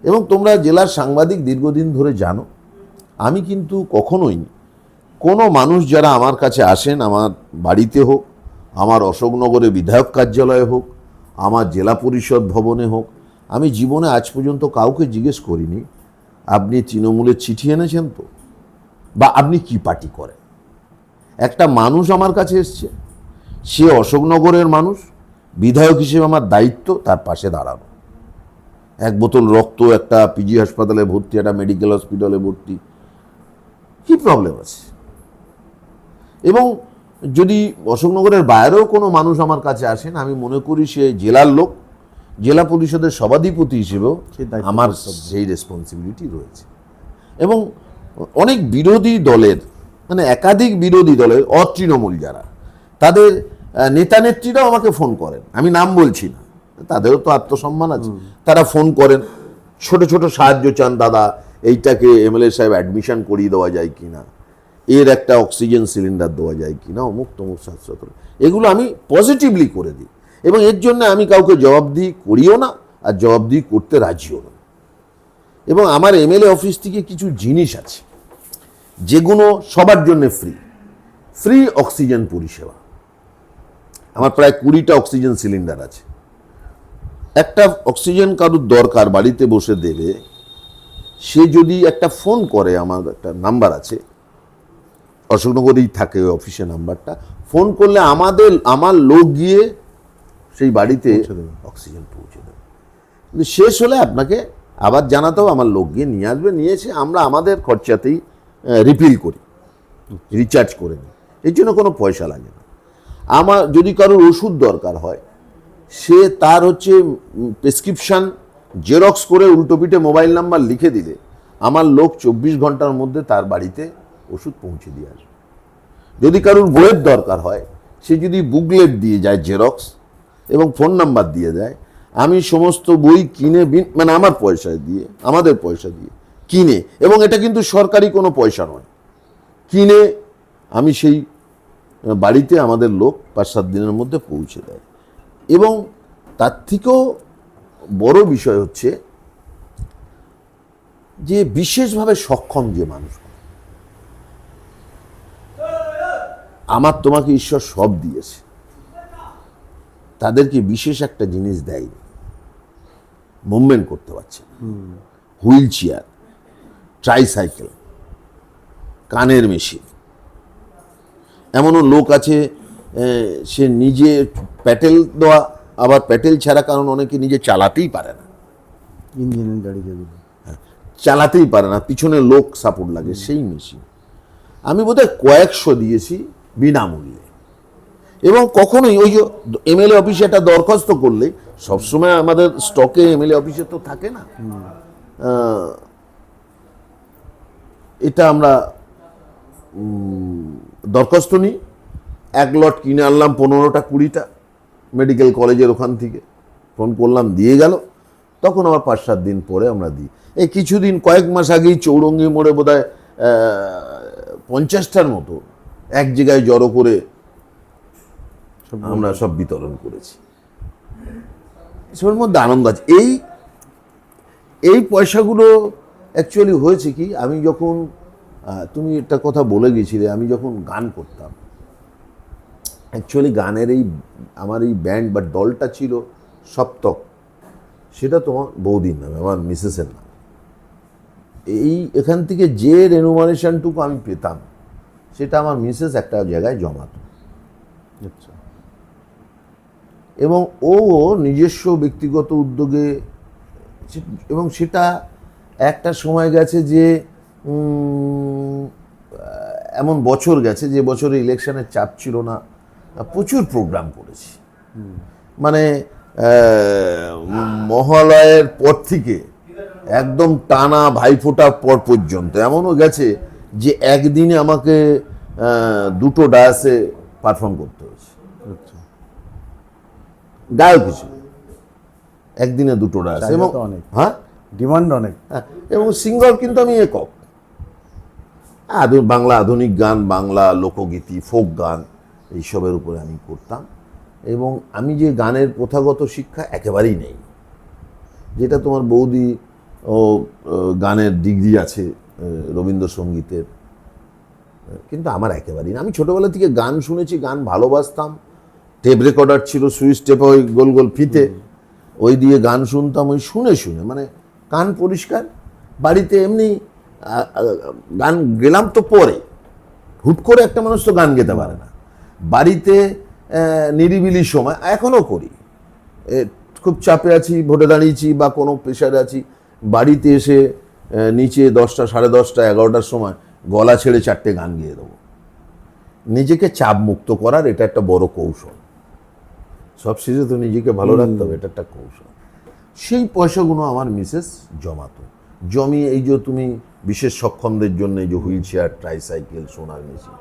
এবং তোমরা জেলার সাংবাদিক দীর্ঘদিন ধরে জানো, আমি কিন্তু কখনোই কোনো মানুষ যারা আমার কাছে আসেন, আমার বাড়িতে হোক, আমার অশোকনগরে বিধায়ক কার্যালয়ে হোক, আমার জেলা পরিষদ ভবনে হোক, আমি জীবনে আজ পর্যন্ত কাউকে জিজ্ঞেস করিনি আপনি তৃণমূলের চিঠি এনেছেন তো, বা আপনি কি পার্টি করেন। একটা মানুষ আমার কাছে এসছে, সে অশোকনগরের মানুষ, বিধায়ক হিসেবে আমার দায়িত্ব তার পাশে দাঁড়ানো। এক বোতল রক্ত, একটা পিজি হাসপাতালে ভর্তি, একটা মেডিকেল হসপিটালে ভর্তি, কি প্রবলেম আছে? এবং যদি অশোকনগরের বাইরেও কোনো মানুষ আমার কাছে আসেন, আমি মনে করি সে জেলার লোক, জেলা পরিষদের সভাধিপতি হিসেবেও আমার সেই রেসপন্সিবিলিটি রয়েছে। এবং অনেক বিরোধী দলের, মানে একাধিক বিরোধী দলের অতৃণমূল যারা, তাদের নেতা নেত্রীরাও আমাকে ফোন করেন, আমি নাম বলছি না, তাদেরও তো আত্মসম্মান আছে, তারা ফোন করেন, ছোট ছোট সাহায্য চান, দাদা এইটাকে এমএলএ সাহেব অ্যাডমিশন করিয়ে দেওয়া যায় কিনা, এর একটা অক্সিজেন সিলিন্ডার দেওয়া যায় কিনা, অমুক তমুক শাস্ত্র, এগুলো আমি পজিটিভলি করে দিই। এবং এর জন্য আমি কাউকে জবাবদিহি করিও না, আর জবাবদিহি করতে রাজিও না। এবং আমার এমএলএ অফিস থেকে কিছু জিনিস আছে যেগুলো সবার জন্য ফ্রি, ফ্রি অক্সিজেন পরিষেবা। আমার প্রায় 20টা অক্সিজেন সিলিন্ডার আছে। একটা অক্সিজেন কারুর দরকার, বাড়িতে বসে দেবে, সে যদি একটা ফোন করে, আমার একটা নাম্বার আছে, অশোকনগরেই থাকে ওই অফিসের নাম্বারটা, ফোন করলে আমার লোক গিয়ে সেই বাড়িতে অক্সিজেন পৌঁছে দেবে। কিন্তু শেষ হলে আপনাকে আবার জানাতে হবে, আমার লোক গিয়ে নিয়ে আসবে, নিয়ে এসে আমরা আমাদের খরচাতেই রিফিল করি, রিচার্জ করে নিই, এর জন্য কোনো পয়সা লাগে না। আমার যদি কারোর ওষুধ দরকার হয়, সে তার প্রেসক্রিপশান জেরক্স করে উল্টোপিঠে মোবাইল নাম্বার লিখে দিলে আমার লোক 24 ঘন্টার মধ্যে তার বাড়িতে ওষুধ পৌঁছে দিয়ে আসবে। যদি কারোর বইয়ের দরকার হয়, সে যদি বুকলেট দিয়ে যায় জেরক্স এবং ফোন নাম্বার দিয়ে দেয়, আমি সমস্ত বই কিনে, মানে আমার পয়সা দিয়ে, আমাদের পয়সা দিয়ে কিনে, এবং এটা কিন্তু সরকারি কোনো পয়সা নয়, কিনে আমি সেই বাড়িতে আমাদের লোক 5-7 দিনের মধ্যে পৌঁছে দেয়। এবং তার থেকেও বড় বিষয় হচ্ছে যে বিশেষভাবে সক্ষম যে মানুষ, আমার তোমাকে ঈশ্বর সব দিয়েছে, তাদেরকে বিশেষ একটা জিনিস দেয়নি, মুভমেন্ট করতে পারছে, হুইল চেয়ার, ট্রাইসাইকেল, কানের মেশিন। এমনও লোক আছে সে নিজে প্যাটেল দেওয়া, আবার প্যাটেল ছাড়া, কারণ অনেকে নিজে চালাতেই পারে না, ইঞ্জিনের গাড়ি যেগুলো চালাতেই পারে না, পিছনে লোক সাপোর্ট লাগে, সেই মেশিন আমি বোধহয় কয়েকশো দিয়েছি বিনামূল্যে। এবং কখনোই ওই যে এমএলএ অফিসে একটা দরখাস্ত করলে, সবসময় আমাদের স্টকে এমএলএ অফিসে তো থাকে না, এটা আমরা দরখাস্ত নিই, 1 লট কিনে আনলাম 15টা 20টা মেডিকেল কলেজের ওখান থেকে, ফোন করলাম, দিয়ে গেল, তখন আবার 5-7 দিন পরে আমরা দিই। এই কিছুদিন, কয়েক মাস আগেই চৌরঙ্গি মোড়ে বোধহয় 50টার মতো এক জায়গায় জড়ো করে আমরা সব বিতরণ করেছি। এসবের মধ্যে আনন্দ আছে। এই পয়সাগুলো অ্যাকচুয়ালি হয়েছে কি, আমি যখন, তুমি একটা কথা বলে গেছিলে, আমি যখন গান করতাম, অ্যাকচুয়ালি গানের আমার এই ব্যান্ড বা দলটা ছিল সপ্তক, সেটা তোমার বৌদির নামে, আমার মিসেসের নামে। এখান থেকে যে রেনুমারেশনটুকু আমি পেতাম, সেটা আমার মিসেস একটা জায়গায় জমাতো। আচ্ছা। এবং ও নিজস্ব ব্যক্তিগত উদ্যোগে, এবং সেটা একটা সময় গেছে যে এমন বছর গেছে যে বছরে ইলেকশনের চাপ ছিল না, প্রচুর প্রোগ্রাম করেছি। মানে মহালয়ের পর থেকে একদম টানা ভাইফোঁটার পর পর্যন্ত এমনও গেছে যে একদিনে আমাকে 2টো ডায়াসে পারফর্ম করতে হয়েছে। আচ্ছা। গায়ক হিসেবে একদিনে দুটোটা আছে চাহিদা এবং তো অনেক। হ্যাঁ ডিমান্ড অনেক। হ্যাঁ, এবং সিঙ্গল কিন্তু আমি একক। বাংলা আধুনিক গান, বাংলা লোকগীতি, ফোক গান এইসবের উপরে আমি করতাম। এবং আমি যে গানের প্রথাগত শিক্ষা একেবারেই নেই, যেটা তোমার বৌদি ও গানের ডিগ্রি আছে রবীন্দ্রসঙ্গীতের, কিন্তু আমার একেবারেই না। আমি ছোটোবেলা থেকে গান শুনেছি, গান ভালোবাসতাম। টেপ রেকর্ডার ছিল, সুইচ টেপে ওই গোল গোল ফিতে, ওই দিয়ে গান শুনতাম, ওই শুনে শুনে মানে কান পরিষ্কার। বাড়িতে এমনি গান গেলাম তো পরে, হুট করে একটা মানুষ তো গান গেতে পারে না। বাড়িতে নিরিবিলি সময় এখনও করি, খুব চাপে আছি, ভোটে দাঁড়িয়েছি বা কোনো প্রেশারে আছি, বাড়িতে এসে নিচে 10টা, 10:30, 11টার সময় গলা ছেড়ে 4টে গান গেয়ে দেবো। নিজেকে চাপ মুক্ত করার এটা একটা বড় কৌশল। সব শেষে তো নিজেকে ভালো রাখতে হবে, এটা একটা কৌশল। সেই পয়সাগুলো আমার মিসেস জমাতো, জমিয়ে এই যে তুমি বিশেষ সক্ষমদের জন্য এই যে হুইল চেয়ার, ট্রাইসাইকেল, সোনার মেশিন,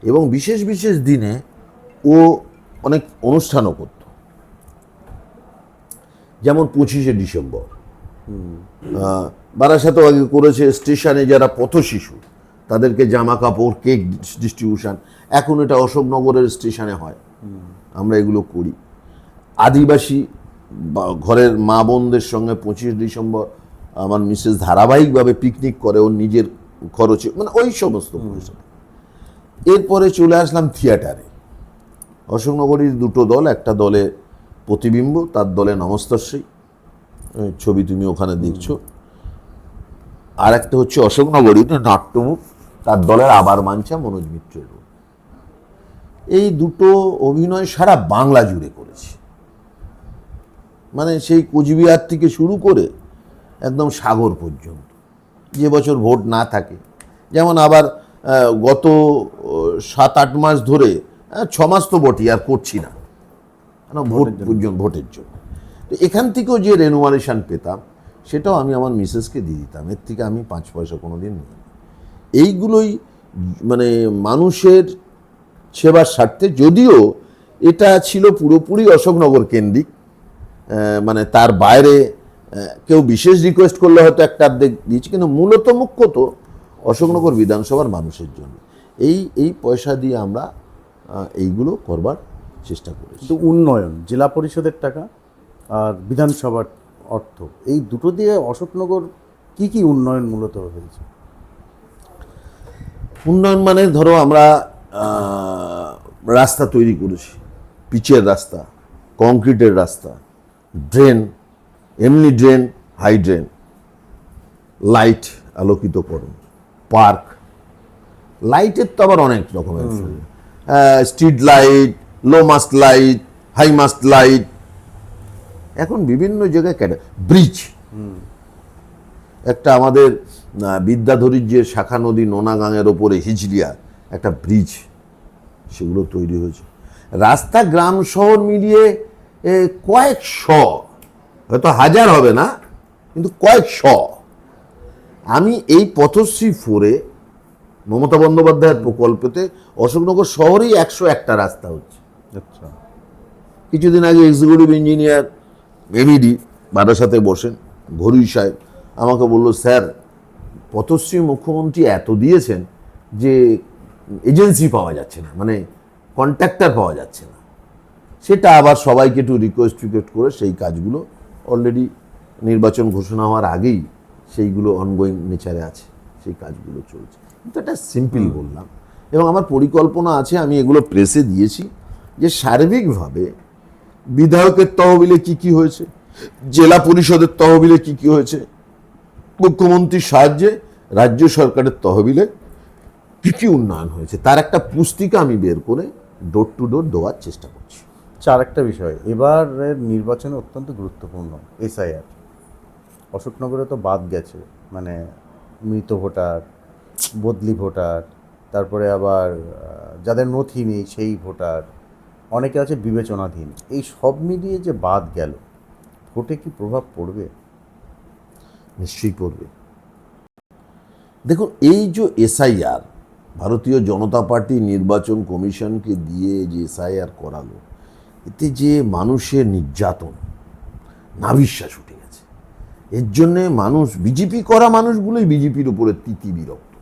এবং বিশেষ বিশেষ দিনে ও অনেক অনুষ্ঠানও করত। যেমন 25শে ডিসেম্বর বারাসাতেও আগে করেছে, স্টেশনে যারা পথশিশু তাদেরকে জামা কাপড়, কেক ডিস্ট্রিবিউশন। এখন এটা অশোকনগরের স্টেশনে হয়, আমরা এগুলো করি। আদিবাসী ঘরের মা বোনদের সঙ্গে 25 ডিসেম্বর আমার মিসেস ধারাবাহিকভাবে পিকনিক করে ওর নিজের খরচে, মানে ওই সমস্ত পয়সা। এরপরে চলে আসলাম থিয়েটারে। অশোকনগরীর দুটো দল, একটা দলে প্রতিবিম্ব, তার দলে নমস্তশ্রী, ছবি তুমি ওখানে দেখছো। আর একটা হচ্ছে অশোকনগরীতে নাট্যমুখ, তার দলের আবার মাঞ্চা, মনোজ মিত্রের। এই দুটো অভিনয় সারা বাংলা জুড়ে করেছি, মানে সেই কোচবিহার থেকে শুরু করে একদম সাগর পর্যন্ত। যে বছর ভোট না থাকে, যেমন আবার গত 7-8 মাস ধরে, 6 মাস তো বটি আর করছি না, ভোটের জন্য। তো এখান থেকেও যে রেনুমারেশন পেতাম সেটাও আমি আমার মিসেসকে দিয়ে দিতাম, এর থেকে আমি 5 পয়সা কোনো দিন নিই। এইগুলোই মানে মানুষের সেবার স্বার্থে, যদিও এটা ছিল পুরোপুরি অশোকনগর কেন্দ্রিক, মানে তার বাইরে কেউ বিশেষ রিকোয়েস্ট করলে হয়তো একটা অর্ধেক দিয়েছি, কিন্তু মূলত মুখ্যত অশোকনগর বিধানসভার মানুষের জন্য এই পয়সা দিয়ে আমরা এইগুলো করবার চেষ্টা করেছি। কিন্তু উন্নয়ন, জেলা পরিষদের টাকা আর বিধানসভার অর্থ, এই দুটো দিয়ে অশোকনগর কি কি উন্নয়ন মূলত হয়েছে? উন্নয়ন মানে ধরো আমরা রাস্তা তৈরি করেছি, পিচের রাস্তা, কংক্রিটের রাস্তা, ড্রেন, এমনি ড্রেন, হাই ড্রেন, লাইট আলোকিতকরণ, পার্ক। লাইটের তো আবার অনেক রকমের, street light, low mast light, high mast light, এখন বিভিন্ন জায়গায় ব্রিজ। একটা আমাদের বিদ্যাধরীর যে শাখা নদী নোনাগাঙের ওপরে হিজলিয়া একটা ব্রিজ, সেগুলো তৈরি হয়েছে। রাস্তা গ্রাম শহর মিলিয়ে কয়েকশো, হয়তো হাজার হবে না, কিন্তু কয়েকশো। আমি এই পথশ্রী 4-এ মমতা বন্দ্যোপাধ্যায়ের প্রকল্পতে অশোকনগর শহরেই 101টা রাস্তা হচ্ছে। আচ্ছা, কিছুদিন আগে এক্সিকিউটিভ ইঞ্জিনিয়ার এমইডি বারাসাতে বসেন, ঘরুই সাহেব আমাকে বলল, স্যার পথশ্রী মুখ্যমন্ত্রী এত দিয়েছেন যে এজেন্সি পাওয়া যাচ্ছে না, মানে কন্ট্রাক্টর পাওয়া যাচ্ছে না। সেটা আবার সবাইকে একটু রিকোয়েস্ট করে সেই কাজগুলো অলরেডি নির্বাচন ঘোষণা হওয়ার আগেই সেইগুলো অনগোয়িং নেচারে আছে, সেই কাজগুলো চলছে। কিন্তু এটা সিম্পল বললাম, এবং আমার পরিকল্পনা আছে, আমি এগুলো প্রেসে দিয়েছি, যে সার্বিকভাবে বিধায়কের তহবিলে কি কি হয়েছে, জেলা পরিষদের তহবিলে কি কি হয়েছে, মুখ্যমন্ত্রীর সাহায্যে রাজ্য সরকারের তহবিলে কি কি উন্নয়ন হয়েছে, তার একটা পুস্তিকা আমি বের করে ডোর টু ডোর দেওয়ার চেষ্টা করছি। আরেকটা বিষয়, এবারের নির্বাচনে অত্যন্ত গুরুত্বপূর্ণ এসআইআর। অশোকনগরে তো বাদ গেছে, মানে মৃত ভোটার, বদলি ভোটার, তারপরে আবার যাদের নথি নেই সেই ভোটার, অনেকে আছে বিবেচনাধীন। এই সব মিলিয়ে যে বাদ গেল, ভোটে কি প্রভাব পড়বে? নিশ্চয়ই পড়বে। দেখুন, এই যে এসআইআর, ভারতীয় জনতা পার্টি নির্বাচন কমিশনকে দিয়ে যে এসআইআর করালো, এতে যে মানুষের নির্যাতন, নাভিশ্বাস উঠে গেছে। এর জন্যে মানুষ, বিজেপি করা মানুষগুলোই বিজেপির উপরে তিতি বিরক্ত।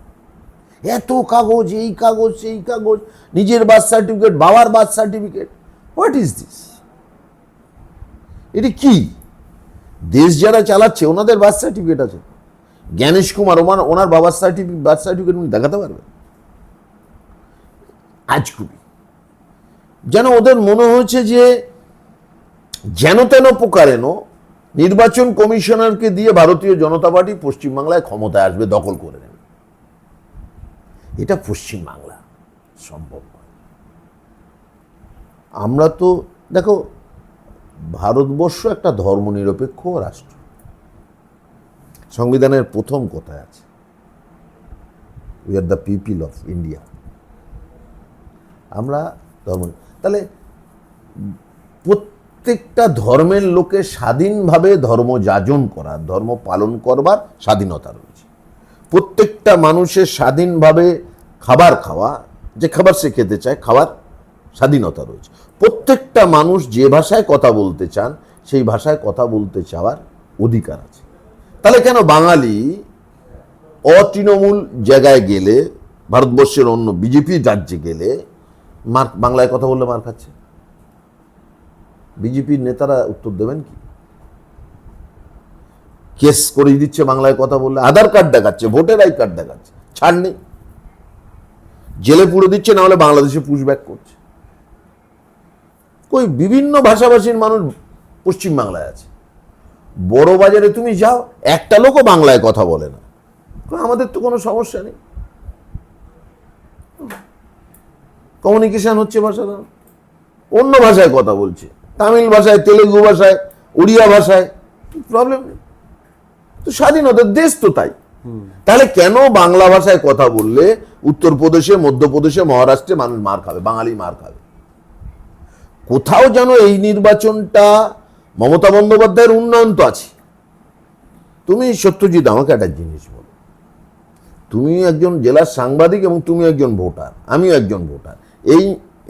এত কাগজ, এই কাগজ সেই কাগজ, নিজের বার্থ সার্টিফিকেট, বাবার birth certificate, what is this? এটি কি? দেশ যারা চালাচ্ছে ওনাদের বার্থ সার্টিফিকেট আছে। জ্ঞানেশ কুমার ওনার বাবার বার্থ সার্টিফিকেট উনি দেখাতে পারবেন? আজ খুবই যেন ওদের মনে হয়েছে যে যেন তেন প্রকারেণ নির্বাচন কমিশনারকে দিয়ে ভারতীয় জনতা পার্টি পশ্চিমবাংলায় ক্ষমতায় আসবে, দখল করে নেবে। এটা পশ্চিমবাংলা সম্ভব নয়। আমরা তো দেখো, ভারতবর্ষ একটা ধর্মনিরপেক্ষ রাষ্ট্র। সংবিধানের প্রথম কথায় আছে, we are the people of India. আমরা ধর্ম, তাহলে প্রত্যেকটা ধর্মের লোকে স্বাধীনভাবে ধর্ম যাজন করার, ধর্ম পালন করবার স্বাধীনতা রয়েছে। প্রত্যেকটা মানুষের স্বাধীনভাবে খাবার খাওয়া, যে খাবার সে খেতে চায় খাওয়ার স্বাধীনতা রয়েছে। প্রত্যেকটা মানুষ যে ভাষায় কথা বলতে চান সেই ভাষায় কথা বলতে চাওয়ার অধিকার আছে। তাহলে কেন বাঙালি অতৃণমূল জায়গায় গেলে, ভারতবর্ষের অন্য বিজেপি রাজ্যে গেলে বাংলায় কথা বললে মার খাচ্ছে? বিজেপির নেতারা উত্তর দেবেন কি? কেস করিয়ে দিচ্ছে বাংলায় কথা বললে, আধার কার্ড দেখাচ্ছে, ভোটার আই কার্ড দেখাচ্ছে, ছাড় নেই, জেলে পুড়ে দিচ্ছে, না হলে বাংলাদেশে পুশব্যাক করছে। কই বিভিন্ন ভাষাভাষীর মানুষ পশ্চিমবাংলায় আছে। বড় বাজারে তুমি যাও, একটা লোকও বাংলায় কথা বলে না। আমাদের তো কোনো সমস্যা নেই, কমিউনিকেশন হচ্ছে, ভাষা অন্য ভাষায় কথা বলছে, তামিল ভাষায়, তেলেগু ভাষায়, উড়িয়া ভাষায়, প্রবলেম নেই। তো স্বাধীনতা, দেশ তো তাই। তাহলে কেন বাংলা ভাষায় কথা বললে উত্তরপ্রদেশে, মধ্যপ্রদেশে, মহারাষ্ট্রে মানুষ মার খাবে, বাঙালি মার খাবে? কোথাও যেন এই নির্বাচনটা মমতা বন্দ্যোপাধ্যায়ের উন্নয়ন তো আছে। তুমি সত্যজিৎ, আমাকে একটা জিনিস বলো, তুমি একজন জেলার সাংবাদিক এবং তুমি একজন ভোটার, আমিও একজন ভোটার, এই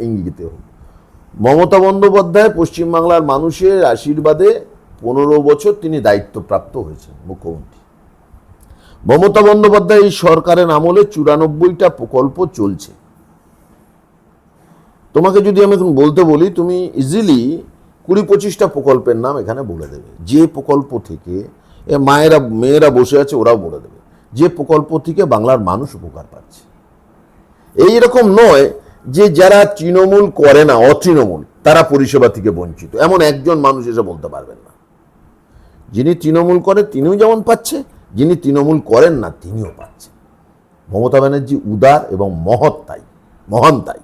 ইঙ্গিতে হোক, মমতা বন্দ্যোপাধ্যায় পশ্চিমবাংলার মানুষের আশীর্বাদে 15 বছর তিনি দায়িত্বপ্রাপ্ত হয়েছেন মুখ্যমন্ত্রী। মমতা বন্দ্যোপাধ্যায় এই সরকারের আমলে 94টা প্রকল্প চলছে। তোমাকে যদি আমি এখন বলতে বলি, তুমি ইজিলি 20-25টা প্রকল্পের নাম এখানে বলে দেবে। যে প্রকল্প থেকে মেয়েরা বসে আছে, ওরাও বলে দেবে যে প্রকল্প থেকে বাংলার মানুষ উপকার পাচ্ছে। এই রকম নয় যে যারা তৃণমূল করে না, অতৃণমূল, তারা পরিষেবা থেকে বঞ্চিত, এমন একজন মানুষ এসে বলতে পারবেন না। যিনি তৃণমূল করে তিনিও যেমন পাচ্ছে, যিনি তৃণমূল করেন না তিনিও পাচ্ছেন। মমতা ব্যানার্জি উদার এবং মহান তাই।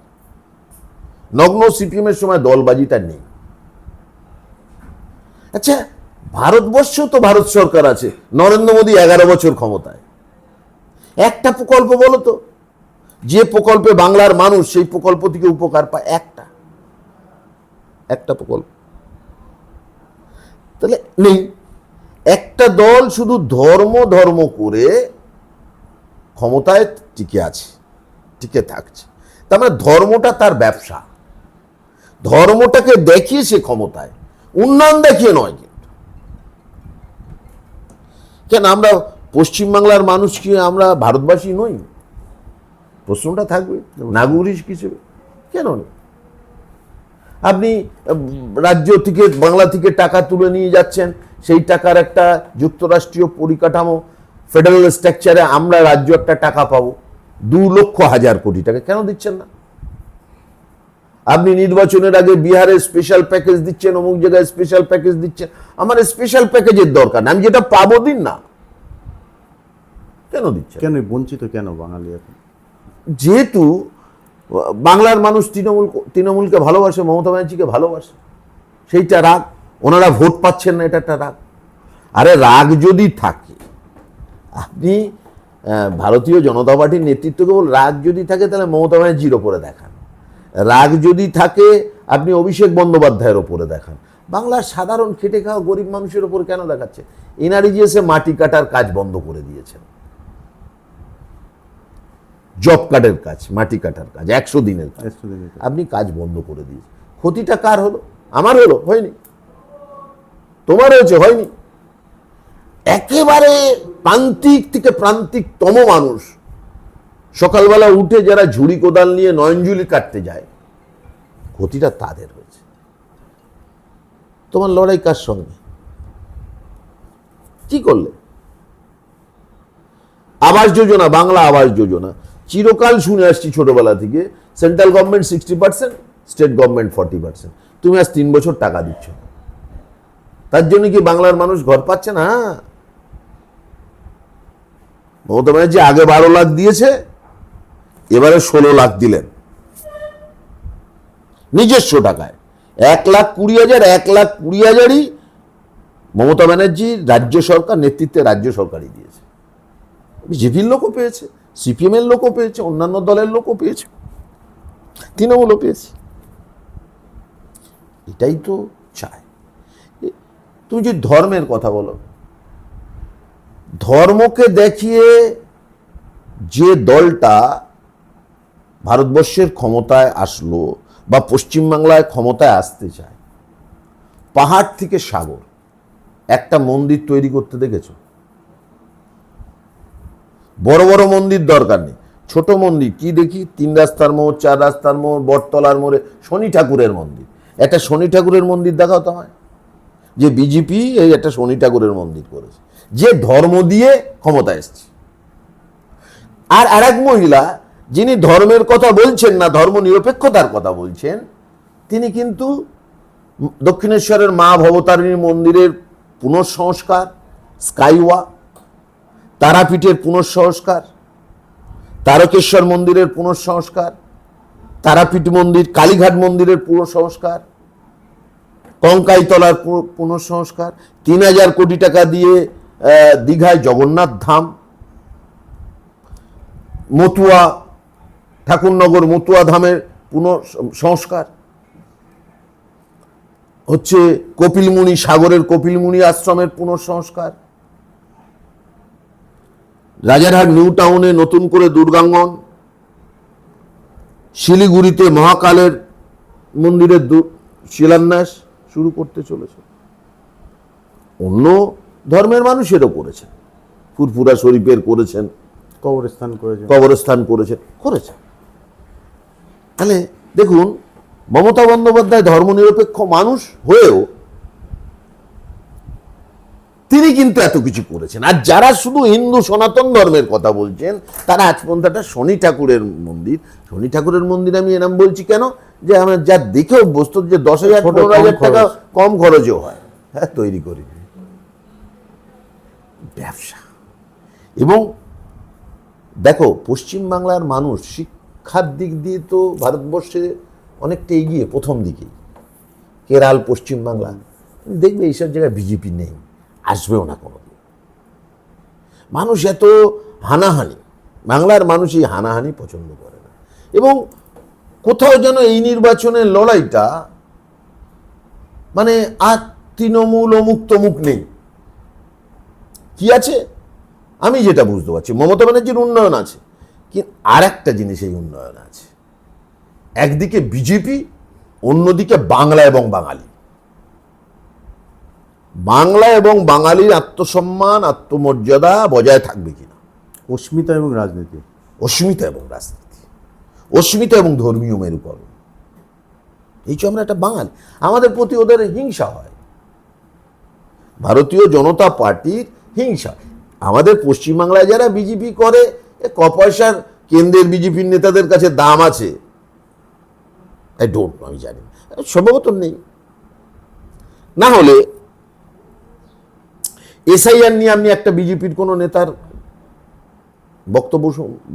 নগ্ন সিপিএমের সময় দলবাজিটা নেই। আচ্ছা, ভারতবর্ষ তো ভারত সরকার আছে, নরেন্দ্র মোদী 11 বছর ক্ষমতায়। একটা প্রকল্প বলো তো, যে প্রকল্পে বাংলার মানুষ সেই প্রকল্প থেকে উপকার পায়, একটা প্রকল্প তাহলে নেই। একটা দল শুধু ধর্ম করে ক্ষমতায় টিকে থাকছে। তার মানে ধর্মটা তার ব্যবসা, ধর্মটাকে দেখিয়ে সে ক্ষমতায়, উন্নয়ন দেখিয়ে নয়। কিন্তু কেন আমরা পশ্চিমবাংলার মানুষ কি আমরা ভারতবাসী নই? প্রশ্নটা থাকবে নাগরিক হিসেবে। কেন নেই? আপনি রাজ্য থেকে, বাংলা থেকে টাকা তুলে নিয়ে যাচ্ছেন, সেই টাকার একটা যুক্তরাষ্ট্রীয় পরিকাঠামো, ফেডারেল স্ট্রাকচারে আমরা রাজ্য একটা টাকা পাবো, 2,00,000 কোটি টাকা, কেন দিচ্ছেন না? আপনি নির্বাচনের আগে বিহারে স্পেশাল প্যাকেজ দিচ্ছেন, অমুক জায়গায় স্পেশাল প্যাকেজ দিচ্ছেন। আমার স্পেশাল প্যাকেজের দরকার না, আমি যেটা পাবো দিন না। কেন দিচ্ছেন? কেন বঞ্চিত কেন বাঙালি এখন? যেহেতু বাংলার মানুষ তৃণমূলকে ভালোবাসে, মমতা ব্যানার্জিকে ভালোবাসে, সেইটা রাগ। ওনারা ভোট পাচ্ছেন না, এটা একটা রাগ। আরে রাগ যদি থাকে, আপনি ভারতীয় জনতা পার্টির নেতৃত্বকে বল, রাগ যদি থাকে তাহলে মমতা ব্যানার্জির ওপরে দেখান। রাগ যদি থাকে আপনি অভিষেক বন্দ্যোপাধ্যায়ের ওপরে দেখান। বাংলার সাধারণ খেটে খাওয়া গরিব মানুষের ওপর কেন দেখাচ্ছে? এনআরইজি এসে মাটি কাটার কাজ বন্ধ করে দিয়েছেন, জব কার্ডের কাজ, মাটি কাটার কাজ, 100 দিনের কাজ, আপনি কাজ বন্ধ করে দিয়েছেন। ক্ষতিটা কার হলো? আমার হলো, হয়নি। তোমার হয়েছে, হয়নি। একেবারে প্রান্তিক থেকে প্রান্তিকতম মানুষ সকালবেলা উঠে যারা ঝুড়ি কোদাল নিয়ে নয়নজুলি কাটতে যায়, ক্ষতিটা তাদের হয়েছে। তোমার লড়াই কার সঙ্গে? কি করলে? আবাস যোজনা, বাংলা আবাস যোজনা চিরকাল শুনে আসছি ছোটবেলা থেকে, সেন্ট্রাল গভর্নমেন্ট 60%, স্টেট গভর্নমেন্ট 40%। তুমি আজ 3 বছর টাকা দিচ্ছ, তার জন্য কি বাংলার মানুষ ঘর পাচ্ছে না? মমতা ব্যানার্জি আগে 12 লাখ দিয়েছে, এবারে 16 লাখ দিলেন নিজস্ব টাকায়। 1,20,000, 1,20,000ই মমতা ব্যানার্জি রাজ্য সরকার নেতৃত্বে রাজ্য সরকারই দিয়েছে। বিজেপির লোকও পেয়েছে, সিপিএম এর লোকও পেয়েছে, অন্যান্য দলের লোকও পেয়েছে, তৃণমূলও পেয়েছে। এটাই তো চায়। তুমি যদি ধর্মের কথা বলো, ধর্মকে দেখিয়ে যে দলটা ভারতবর্ষের ক্ষমতায় আসলো বা পশ্চিমবাংলায় ক্ষমতায় আসতে চায়, পাহাড় থেকে সাগর একটা মন্দির তৈরি করতে দেখেছো? বড় বড় মন্দির দরকার নেই, ছোট মন্দির কি দেখি, 3 রাস্তার মোড়, 4 রাস্তার মোড়, বটতলার মোড়ে শনি ঠাকুরের মন্দির। একটা শনি ঠাকুরের মন্দির দেখাও তো হয়, যে বিজেপি এই একটা শনি ঠাকুরের মন্দির করেছে, যে ধর্ম দিয়ে ক্ষমতা এসছে। আর আরেক মহিলা যিনি ধর্মের কথা বলছেন না, ধর্ম নিরপেক্ষতার কথা বলছেন, তিনি কিন্তু দক্ষিণেশ্বরের মা ভবতারিণী মন্দিরের পুনঃসংস্কার, স্কাইওয়া, তারাপীঠের পুনঃসংস্কার, তারকেশ্বর মন্দিরের পুনঃসংস্কার, তারাপীঠ মন্দির, কালীঘাট মন্দিরের পুনঃসংস্কার, কঙ্কাইতলার পুনঃসংস্কার, 3,000 কোটি টাকা দিয়ে দীঘায় জগন্নাথ ধাম, মতুয়া ঠাকুরনগর মতুয়া ধামের পুনঃসংস্কার হচ্ছে, কপিলমুনি সাগরের কপিলমুনি আশ্রমের পুনঃসংস্কার, রাজারহাট নিউ টাউনে নতুন করে দুর্গাঙ্গন, শিলিগুড়িতে মহাকালের মন্দিরের শিলান্যাস শুরু করতে চলেছে। অন্য ধর্মের মানুষেরও করেছেন, ফুরফুরা শরীফের করেছেন, কবরস্থান করেছেন। তাহলে দেখুন, মমতা বন্দ্যোপাধ্যায় ধর্মনিরপেক্ষ মানুষ হয়েও তিনি কিন্তু এত কিছু করেছেন। আর যারা শুধু হিন্দু সনাতন ধর্মের কথা বলছেন, তারা আজ পর্যন্ত একটা শনি ঠাকুরের মন্দির আমি এনাম বলছি কেন, যে আমরা যা দেখে অভ্যস্ত, যে 10,000 15,000 টাকা কম খরচেও হয়, হ্যাঁ তৈরি করি ব্যবসা। এবং দেখো, পশ্চিমবাংলার মানুষ শিক্ষার দিক দিয়ে তো ভারতবর্ষে অনেকটা এগিয়ে, প্রথম দিকেই কেরাল, পশ্চিমবাংলা, দেখবে এইসব জায়গায় বিজেপি নেই, আসবেও না কোনোদিন। মানুষ এত হানাহানি, বাংলার মানুষ এই হানাহানি পছন্দ করে না। এবং কোথাও যেন এই নির্বাচনের লড়াইটা মানে আর তৃণমূল অমুক তমুক নেই। কি আছে? আমি যেটা বুঝতে পারছি, মমতা ব্যানার্জির উন্নয়ন আছে, কিন্তু আর একটা জিনিস এই উন্নয়ন আছে, একদিকে বিজেপি, অন্যদিকে বাংলা এবং বাঙালি। বাংলা এবং বাঙালির আত্মসম্মান, আত্মমর্যাদা বজায় থাকবে কিনা, অস্মিতা এবং রাজনীতি, অস্মিতা এবং ধর্মীয় মেরুকরণ। এই যে আমরা একটা বাঙালি, আমাদের প্রতি ওদের হিংসা হয়, ভারতীয় জনতা পার্টির হিংসা। আমাদের পশ্চিমবাংলায় যারা বিজেপি করে, ক পয়সার কেন্দ্রের বিজেপির নেতাদের কাছে দাম আছে, আমি জানি সম্ভবত নেই। না হলে এসআইআর নিয়ে আপনি একটা বিজেপির কোন নেতার বক্তব্য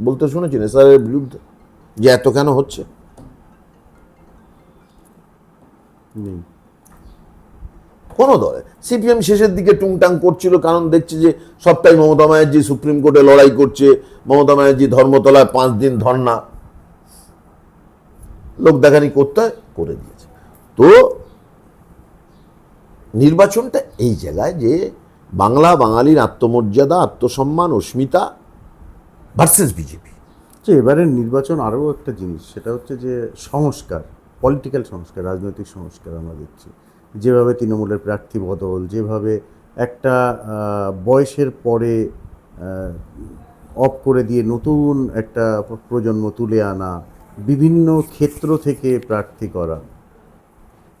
বলতে শুনেছেন এসআইআর বিরুদ্ধে, যে এত কেন হচ্ছে? কোন দলে, সিপিএম শেষের দিকে টুংটাং করছিল, কারণ দেখছে যে সবটাই মমতা ব্যানার্জি সুপ্রিম কোর্টে লড়াই করছে, মমতা ব্যানার্জি ধর্মতলায় 5 দিন ধর্না, লোক দেখানি করতে করে দিয়েছে। তো নির্বাচনটা এই জায়গায় যে বাংলা বাঙালির আত্মমর্যাদা, আত্মসম্মান, অস্মিতা ভার্সেস বিজেপি। এবারের নির্বাচন আরও একটা জিনিস, সেটা হচ্ছে যে সংস্কার, পলিটিক্যাল সংস্কার, রাজনৈতিক সংস্কার আমরা দেখছি, যেভাবে তৃণমূলের প্রার্থী বদল, যেভাবে একটা বয়সের পরে অফ করে দিয়ে নতুন একটা প্রজন্ম তুলে আনা, বিভিন্ন ক্ষেত্র থেকে প্রার্থী করা,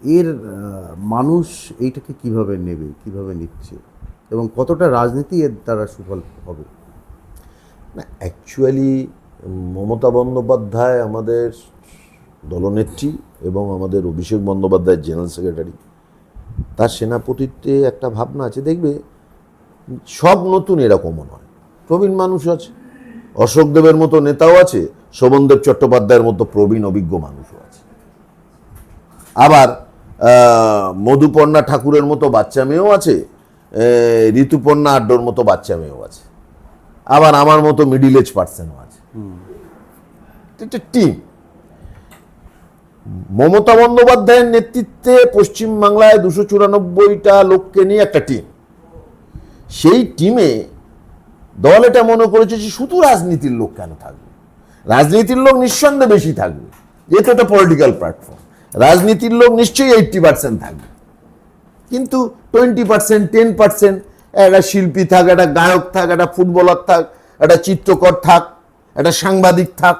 এর মানুষ এইটাকে কিভাবে নেবে, কিভাবে নিচ্ছে, এবং কতটা রাজনীতি এর দ্বারা সুফল হবে? না, অ্যাকচুয়ালি মমতা বন্দ্যোপাধ্যায় আমাদের দলনেত্রী এবং আমাদের অভিষেক বন্দ্যোপাধ্যায় জেনারেল সেক্রেটারি, তার সেনাপতিত্বে একটা ভাবনা আছে। দেখবে সব নতুন এরকমও নয়, প্রবীণ মানুষ আছে, অশোকদেবের মতো নেতাও আছে, শোভনদেব চট্টোপাধ্যায়ের মতো প্রবীণ অভিজ্ঞ মানুষও আছে, আবার মধুপর্ণা ঠাকুরের মতো বাচ্চা মেয়েও আছে, ঋতুপর্ণা আড্ডোর মতো বাচ্চা মেয়েও আছে, আবার আমার মতো মিডিল এজ পার্সনও আছে। একটা টিম। মমতা বন্দ্যোপাধ্যায়ের নেতৃত্বে পশ্চিমবাংলায় 294টা লোককে নিয়ে একটা টিম। সেই টিমে দল এটা মনে করেছে যে শুধু রাজনীতির লোক কেন থাকবে, রাজনীতির লোক নিঃসন্দেহে বেশি থাকবে, যেহেতু এটা পলিটিক্যাল প্ল্যাটফর্ম, রাজনীতির লোক নিশ্চয়ই 80% থাকবে, কিন্তু 20%, 10% একটা শিল্পী থাক, একটা গায়ক থাক, একটা ফুটবলার থাক, একটা চিত্রকর থাক, একটা সাংবাদিক থাক,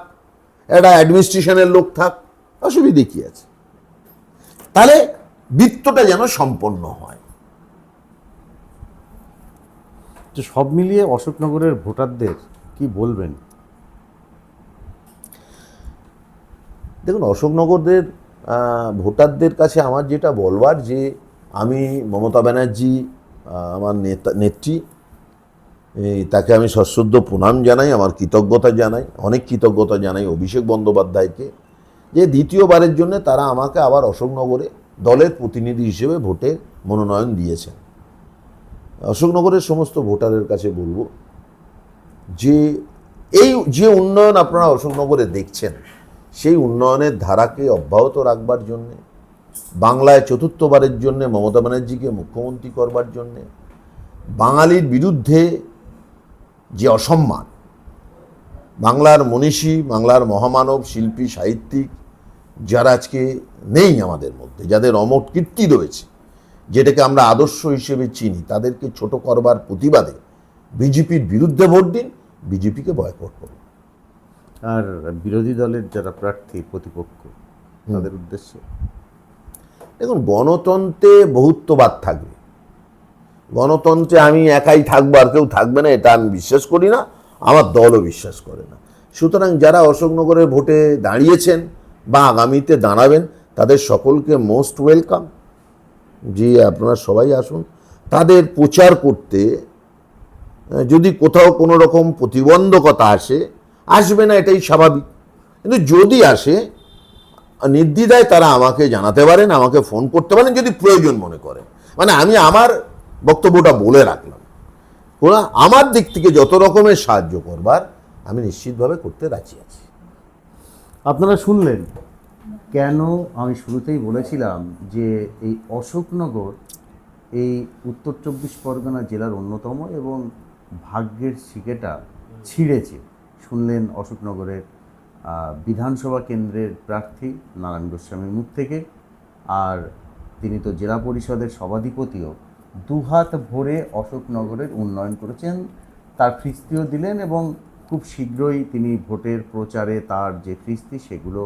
একটা অ্যাডমিনিস্ট্রেশনের লোক থাক, অসুবিধে কি আছে? তাহলে বৃত্তটা যেন সম্পন্ন হয়। তো সব মিলিয়ে অশোকনগরের ভোটারদের কি বলবেন? দেখুন, অশোকনগরের ভোটারদের কাছে আমার যেটা বলবার, যে আমি মমতা ব্যানার্জি আমার নেত্রী, তাকে আমি সশ্রদ্ধ প্রণাম জানাই, আমার কৃতজ্ঞতা জানাই, অনেক কৃতজ্ঞতা জানাই অভিষেক বন্দ্যোপাধ্যায়কে, যে দ্বিতীয়বারের জন্য তারা আমাকে আবার অশোকনগরে দলের প্রতিনিধি হিসেবে ভোটে মনোনয়ন দিয়েছেন। অশোকনগরের সমস্ত ভোটারের কাছে বলবো যে এই যে উন্নয়ন আপনারা অশোকনগরে দেখছেন, সেই উন্নয়নের ধারাকে অব্যাহত রাখবার জন্যে, বাংলায় চতুর্থবারের জন্য মমতা ব্যানার্জিকে মুখ্যমন্ত্রী করবার জন্যে, বাঙালির বিরুদ্ধে যে অসম্মান, বাংলার মনীষী, বাংলার মহামানব, শিল্পী, সাহিত্যিক যারা আজকে নেই আমাদের মধ্যে, যাদের অমর কীর্তি রয়েছে, যেটাকে আমরা আদর্শ হিসেবে চিনি, তাদেরকে ছোট করবার প্রতিবাদে বিজেপির বিরুদ্ধে ভোট দিন, বিজেপিকে বয়কট করুন। আর বিরোধী দলের যারা প্রার্থী প্রতিপক্ষ, তাদের উদ্দেশ্যে? দেখুন, গণতন্ত্রে বহুত্ববাদ থাকবে, গণতন্ত্রে আমি একাই থাকবো আর কেউ থাকবে না, এটা আমি বিশ্বাস করি না, আমার দলও বিশ্বাস করে না। সুতরাং যারা অশোকনগরের ভোটে দাঁড়িয়েছেন বা আগামীতে দাঁড়াবেন, তাদের সকলকে মোস্ট ওয়েলকাম, যে আপনারা সবাই আসুন। তাদের প্রচার করতে যদি কোথাও কোনো রকম প্রতিবন্ধকতা আসবে না, এটাই স্বাভাবিক, কিন্তু যদি আসে নির্দ্বিধায় তারা আমাকে জানাতে পারেন, আমাকে ফোন করতে পারেন যদি প্রয়োজন মনে করেন। মানে আমি আমার বক্তব্যটা বলে রাখলাম, ওরা আমার দিক থেকে যত রকমের সাহায্য করবার আমি নিশ্চিতভাবে করতে রাজি আছি। আপনারা শুনলেন কেন আমি শুরুতেই বলেছিলাম যে এই অশোকনগর এই উত্তর 24 পরগনা জেলার অন্যতম এবং ভাগ্যের শিকেটা ছিঁড়েছে। শুনলেন অশোকনগরের বিধানসভা কেন্দ্রের প্রার্থী নারায়ণ গোস্বামীর মুখ থেকে। আর তিনি তো জেলা পরিষদের সভাধিপতিও, দুহাত ভরে অশোকনগরের উন্নয়ন করেছেন, তার ফিস্তিও দিলেন, এবং খুব শীঘ্রই তিনি ভোটের প্রচারে তার যে ফিস্তি সেগুলো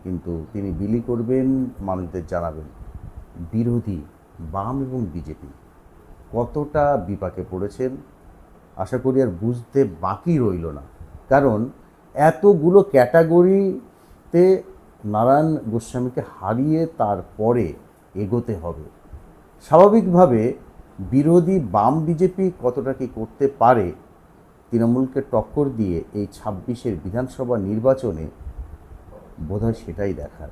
কিন্তু তিনি বিলি করবেন, মানুষদের জানাবেন। বিরোধী বাম এবং বিজেপি কতটা বিপাকে পড়েছেন আশা করি আর বুঝতে বাকি রইল না, কারণ এতগুলো ক্যাটাগরিতে নারায়ণ গোস্বামীকে হারিয়ে তারপরে এগোতে হবে। স্বাভাবিকভাবে বিরোধী বাম বিজেপি কতটা কি করতে পারে তৃণমূলকে টক্কর দিয়ে এই 26-এর বিধানসভা নির্বাচনে, বোধহয় সেটাই দেখার।